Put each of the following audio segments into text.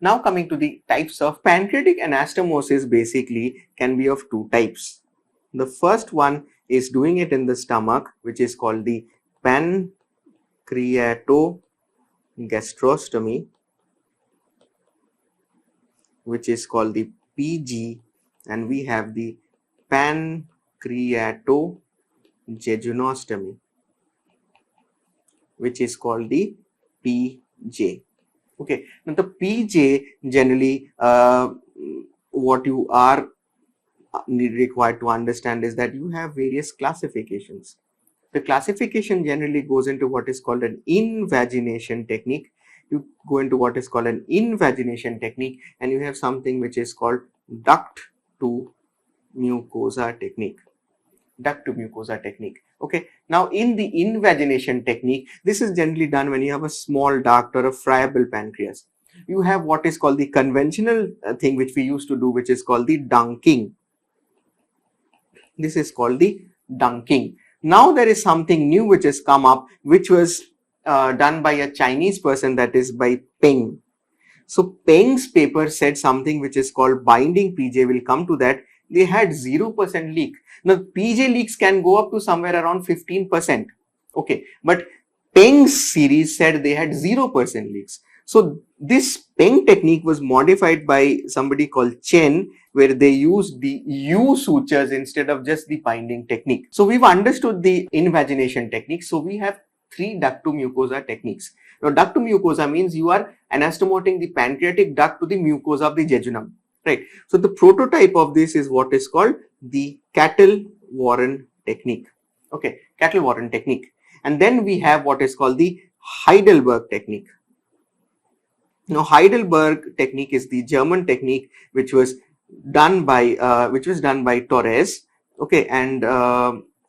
Now coming to the types of pancreatic anastomosis, basically can be of two types. The first one is doing it in the stomach, which is called the pancreatogastrostomy, which is called the PG, and we have the pancreatojejunostomy, which is called the PJ. Okay, now the PJ generally what you are required to understand is that you have various classifications. The classification generally goes into what is called an invagination technique. You go into what is called an invagination technique, and you have something which is called duct-to-mucosa technique. Duct-to-mucosa technique. Okay, now in the invagination technique, this is generally done when you have a small duct or a friable pancreas. You have what is called the conventional thing which we used to do, which is called the dunking. This is called the dunking. Now there is something new which has come up, which was done by a Chinese person, that is by Peng. So Peng's paper said something which is called binding PJ. Will come to that. They had 0% leak. Now PJ leaks can go up to somewhere around 15%. Okay, but Peng's series said they had 0% leaks. So this Peng technique was modified by somebody called Chen, where they used the U sutures instead of just the binding technique. So we've understood the invagination technique. So we have three duct-to-mucosa techniques. Now duct-to-mucosa means you are anastomoting the pancreatic duct to the mucosa of the jejunum, right? So the prototype of this is what is called the Cattell-Warren technique. Okay, Cattell-Warren technique. And then we have what is called the Heidelberg technique. Now Heidelberg technique is the German technique which was done by Torres. Okay, and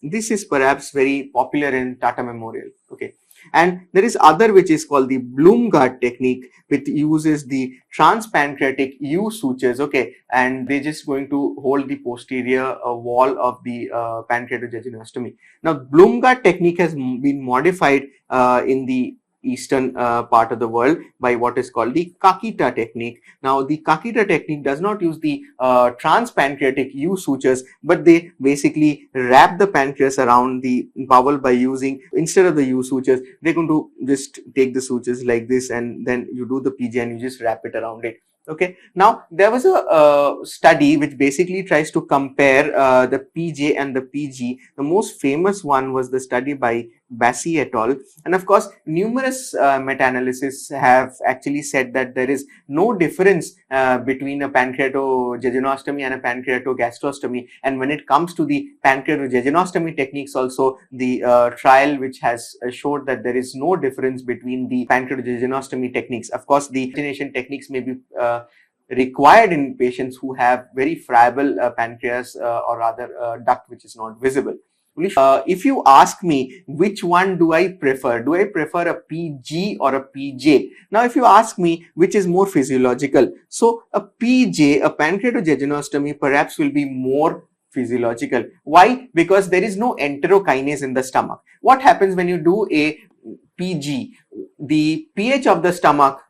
this is perhaps very popular in Tata Memorial. Okay, and there is other which is called the Blumgart technique, which uses the transpancreatic U sutures. Okay, and they're just going to hold the posterior wall of the pancreatojejunostomy. Now Blumgart technique has been modified in the eastern part of the world by what is called the Kakita technique. Now the Kakita technique does not use the transpancreatic U sutures, but they basically wrap the pancreas around the bowel by using, instead of the U sutures, they're going to just take the sutures like this, and then you do the PJ and you just wrap it around it. Okay, now there was a study which basically tries to compare the PJ and the PG. The most famous one was the study by Basu et al. And of course, numerous meta-analysis have actually said that there is no difference between a pancreatojejunostomy and a pancreatogastrostomy. And when it comes to the pancreatojejunostomy techniques also, the trial which has showed that there is no difference between the pancreatojejunostomy techniques. Of course, the imagination techniques may be required in patients who have very friable pancreas or rather duct which is not visible. If you ask me which one do I prefer a PG or a PJ? Now if you ask me which is more physiological, so a PJ, a pancreatojejunostomy, perhaps will be more physiological. Why? Because there is no enterokinase in the stomach. What happens when you do a PG? The pH of the stomach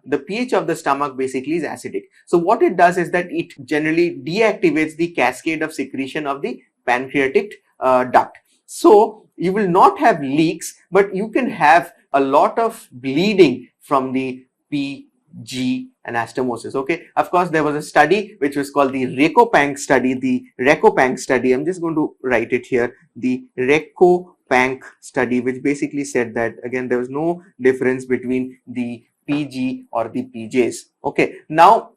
basically is acidic. So what it does is that it generally deactivates the cascade of secretion of the pancreatic duct. So you will not have leaks, but you can have a lot of bleeding from the PG anastomosis. Okay, of course there was a study which was called the Peng study. I'm just going to write it here, the Peng study, which basically said that again there was no difference between the PG or the PJs. Okay, now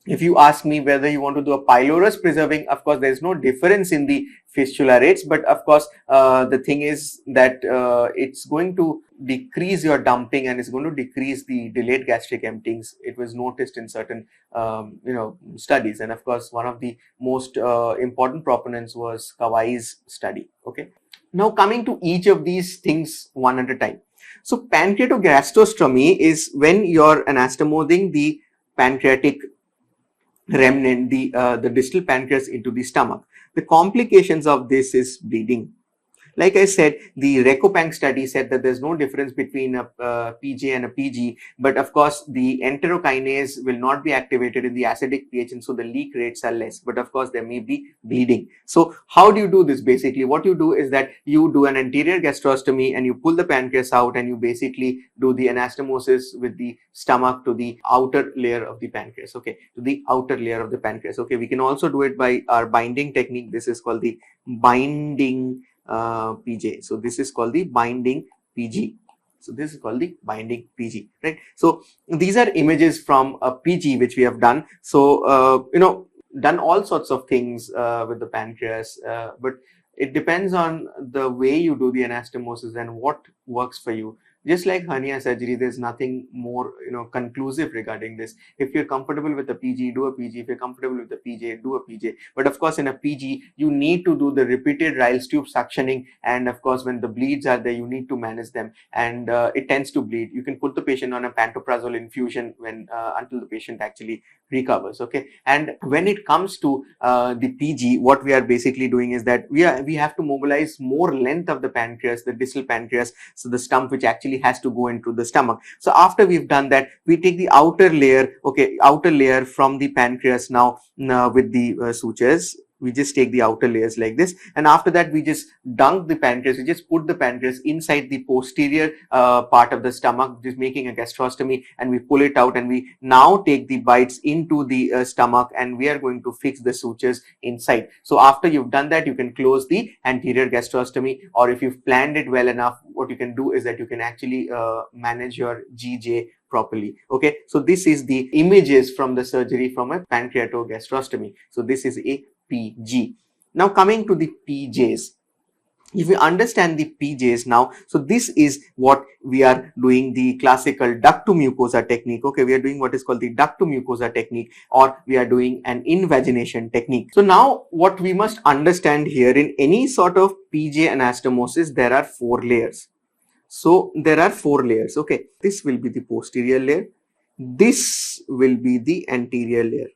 if you ask me whether you want to do a pylorus preserving, of course there is no difference in the fistula rates, but of course the thing is that it's going to decrease your dumping and it's going to decrease the delayed gastric emptyings. It was noticed in certain studies, and of course one of the most important proponents was Kawai's study. Okay, now coming to each of these things one at a time. So pancreatogastrostomy is when you're anastomoting the pancreatic remnant, the distal pancreas into the stomach. The complications of this is bleeding. Like I said, the Peng study said that there's no difference between a PJ and a PG, but of course the enterokinase will not be activated in the acidic pH, and so the leak rates are less, but of course there may be bleeding. So how do you do this? Basically what you do is that you do an anterior gastrostomy and you pull the pancreas out, and you basically do the anastomosis with the stomach to the outer layer of the pancreas, okay, to the outer layer of the pancreas. Okay, we can also do it by our binding technique. This is called the binding PJ. So this is called the binding PG. So this is called the binding PG, right? So these are images from a PG which we have done. So done all sorts of things with the pancreas, but it depends on the way you do the anastomosis and what works for you. Just like hernia surgery, there's nothing more conclusive regarding this. If you're comfortable with a PG, do a PG. If you're comfortable with a PJ, do a PJ. But of course in a PG you need to do the repeated Ryle's tube suctioning, and of course when the bleeds are there you need to manage them, and it tends to bleed. You can put the patient on a pantoprazole infusion when until the patient actually recovers. Okay, and when it comes to the PG, what we are basically doing is that we have to mobilize more length of the pancreas, the distal pancreas, so the stump which actually has to go into the stomach. So after we've done that, we take the outer layer, okay, outer layer from the pancreas now with the sutures. We just take the outer layers like this, and after that we just dunk the pancreas. We just put the pancreas inside the posterior part of the stomach, just making a gastrostomy, and we pull it out, and we now take the bites into the stomach, and we are going to fix the sutures inside. So after you've done that, you can close the anterior gastrostomy, or if you've planned it well enough, what you can do is that you can actually manage your GJ properly. Okay, so this is the images from the surgery from a pancreatogastrostomy. So this is a PG. Now coming to the PJs. If you understand the PJs now, so this is what we are doing, the classical duct-to-mucosa technique. Okay, we are doing what is called the duct-to-mucosa technique, or we are doing an invagination technique. So now what we must understand here, in any sort of PJ anastomosis, there are 4 layers. So there are 4 layers. Okay, this will be the posterior layer. This will be the anterior layer.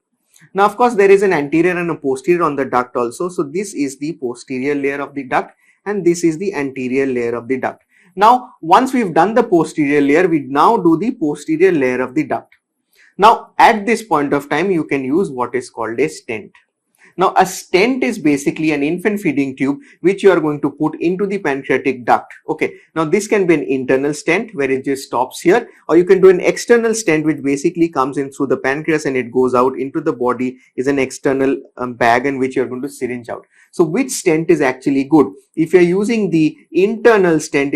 Now, of course, there is an anterior and a posterior on the duct also. So this is the posterior layer of the duct, and this is the anterior layer of the duct. Now, once we've done the posterior layer, we now do the posterior layer of the duct. Now, at this point of time, you can use what is called a stent. Now, a stent is basically an infant feeding tube which you are going to put into the pancreatic duct. Okay, now this can be an internal stent where it just stops here, or you can do an external stent which basically comes in through the pancreas and it goes out into the body, is an external bag in which you are going to syringe out. So which stent is actually good? If you're using the internal stent,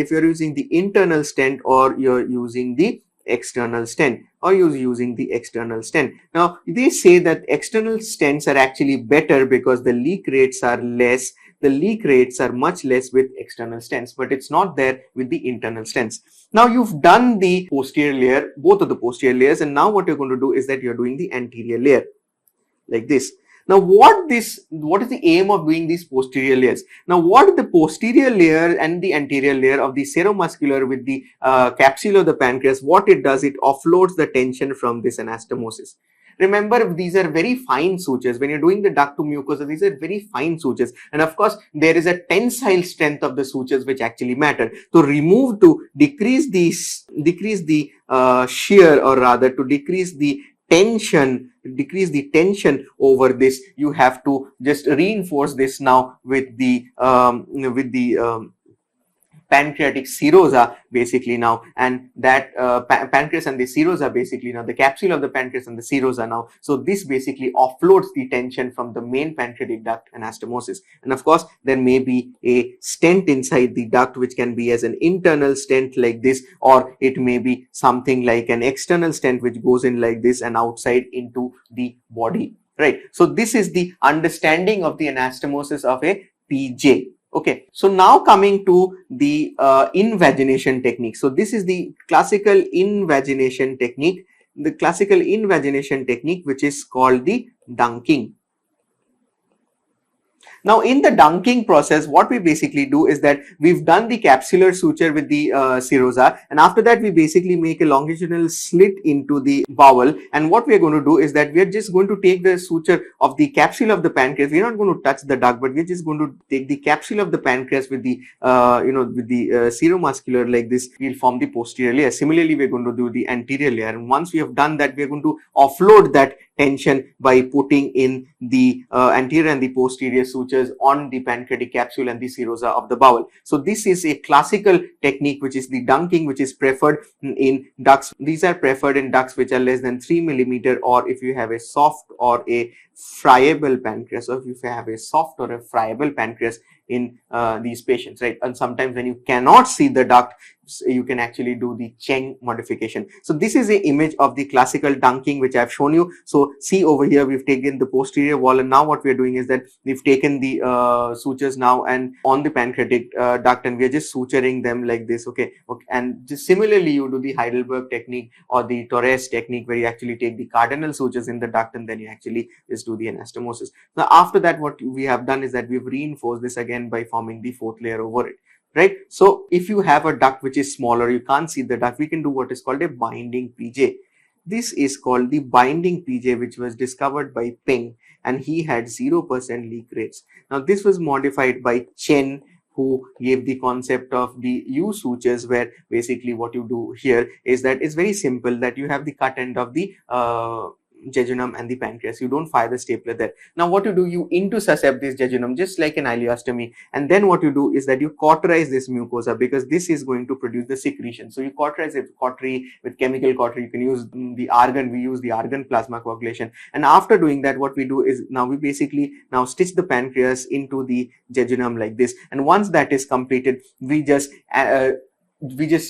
or you're using the external stent, or you're using the external stent. Now they say that external stents are actually better because the leak rates are less. The leak rates are much less with external stents, but it's not there with the internal stents. Now you've done the posterior layer, both of the posterior layers, and now what you're going to do is that you're doing the anterior layer like this. Now what is the aim of doing these posterior layers? Now what the posterior layer and the anterior layer of the seromuscular with the capsule of the pancreas, what it does, it offloads the tension from this anastomosis. Remember, these are very fine sutures. When you're doing the duct-to-mucosa, these are very fine sutures, and of course there is a tensile strength of the sutures which actually matter. To decrease the shear, or rather to decrease the tension over this, you have to just reinforce this now with the pancreatic serosa basically now, and that pancreas and the serosa basically now, the capsule of the pancreas and the serosa now. So this basically offloads the tension from the main pancreatic duct anastomosis. And of course there may be a stent inside the duct which can be as an internal stent like this, or it may be something like an external stent which goes in like this and outside into the body, right? So this is the understanding of the anastomosis of a PJ. Okay, so now coming to the invagination technique. So this is the classical invagination technique, which is called the dunking. Now in the dunking process, what we basically do is that we've done the capsular suture with the serosa, and after that we basically make a longitudinal slit into the bowel, and what we are going to do is that we are just going to take the suture of the capsule of the pancreas. We're not going to touch the duct, but we're just going to take the capsule of the pancreas with the seromuscular like this. We'll form the posterior layer. Similarly, we're going to do the anterior layer, and once we have done that, we're going to offload that tension by putting in the anterior and the posterior sutures on the pancreatic capsule and the serosa of the bowel. So this is a classical technique, which is the dunking, which is preferred in ducts. These are preferred in ducts which are less than 3 millimeter, or if you have a soft or a friable pancreas, or if you have a soft or a friable pancreas in these patients, right? And sometimes when you cannot see the duct, you can actually do the Chen modification. So this is an image of the classical dunking which I've shown you. So see over here, we've taken the posterior wall, and now what we're doing is that we've taken the sutures now and on the pancreatic duct, and we're just suturing them like this. Okay. And just similarly, you do the Heidelberg technique or the Torres technique, where you actually take the cardinal sutures in the duct and then you actually just do the anastomosis. Now after that, what we have done is that we've reinforced this again by forming the fourth layer over it. Right. So if you have a duct which is smaller, you can't see the duct, we can do what is called a binding PJ. This is called the binding PJ, which was discovered by Peng, and he had 0% leak rates. Now this was modified by Chen, who gave the concept of the U sutures, where basically what you do here is that it's very simple, that you have the cut end of the jejunum and the pancreas. You don't fire the stapler there. Now what you do, you intussuscept this jejunum just like an ileostomy, and then what you do is that you cauterize this mucosa, because this is going to produce the secretion. So you cauterize it, cautery with chemical cautery. You can use the argon. We use the argon plasma coagulation, and after doing that, what we do is now we basically now stitch the pancreas into the jejunum like this, and once that is completed, we just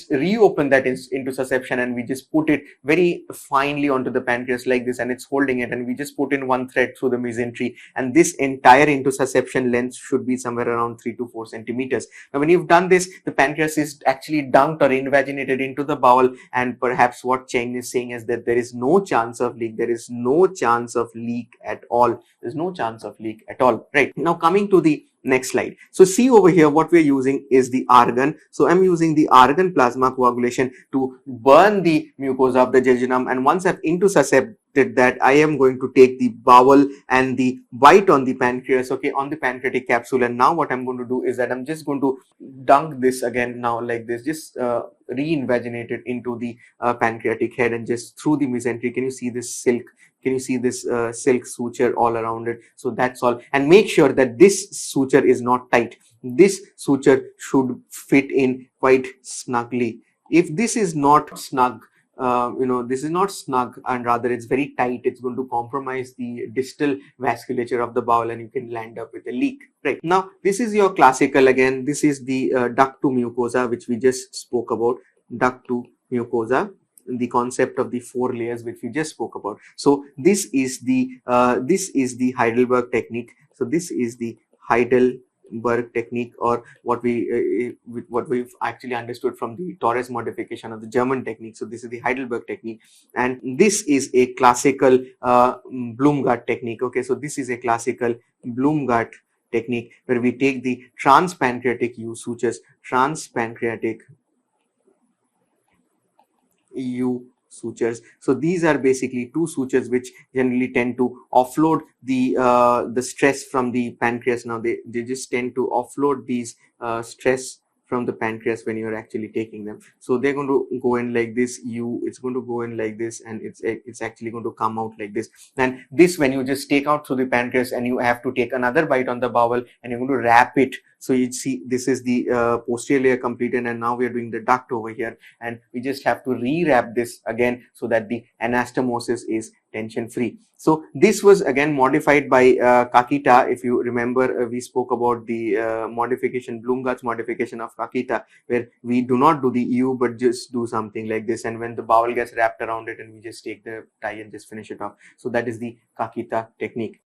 reopen that intussusception, and we just put it very finely onto the pancreas like this, and it's holding it, and we just put in one thread through the mesentery, and this entire intussusception length should be somewhere around 3 to 4 centimeters. Now when you've done this, the pancreas is actually dunked or invaginated into the bowel, and perhaps what Chen is saying is that there is no chance of leak. There is no chance of leak at all. There's no chance of leak at all. Right. Now coming to the next slide. So see over here, what we're using is the argon. So I'm using the argon plasma coagulation to burn the mucosa of the jejunum, and once I've intussuscepted that, I am going to take the bowel and the bite on the pancreas, okay, on the pancreatic capsule. And now what I'm going to do is that I'm just going to dunk this again now like this, just re-invaginate it into the pancreatic head, and just through the mesentery. Can you see this silk? Can you see this silk suture all around it? So that's all. And make sure that this suture is not tight. This suture should fit in quite snugly. If this is not snug, this is not snug, and rather it's very tight, it's going to compromise the distal vasculature of the bowel, and you can land up with a leak. Right. Now this is your classical again. This is the duct-to-mucosa, which we just spoke about. Duct-to-mucosa, the concept of the 4 layers which we just spoke about. So this is the Heidelberg technique. So this is the Heidelberg technique, or what we've actually understood from the Torres modification of the German technique. So this is the Heidelberg technique, and this is a classical Blumgart technique. Okay, so this is a classical Blumgart technique, where we take the transpancreatic U sutures, transpancreatic U sutures. So these are basically 2 sutures which generally tend to offload the stress from the pancreas. Now they just tend to offload these stress from the pancreas when you're actually taking them. So they're going to go in like this, it's going to go in like this, and it's actually going to come out like this. And this, when you just take out through the pancreas, and you have to take another bite on the bowel, and you're going to wrap it. So you see, this is the posterior layer completed, and now we are doing the duct over here, and we just have to rewrap this again so that the anastomosis is tension free. So this was again modified by Kakita. If you remember, we spoke about the modification, Blumgart's modification of Kakita, where we do not do the EU, but just do something like this, and when the bowel gets wrapped around it, and we just take the tie and just finish it off. So that is the Kakita technique.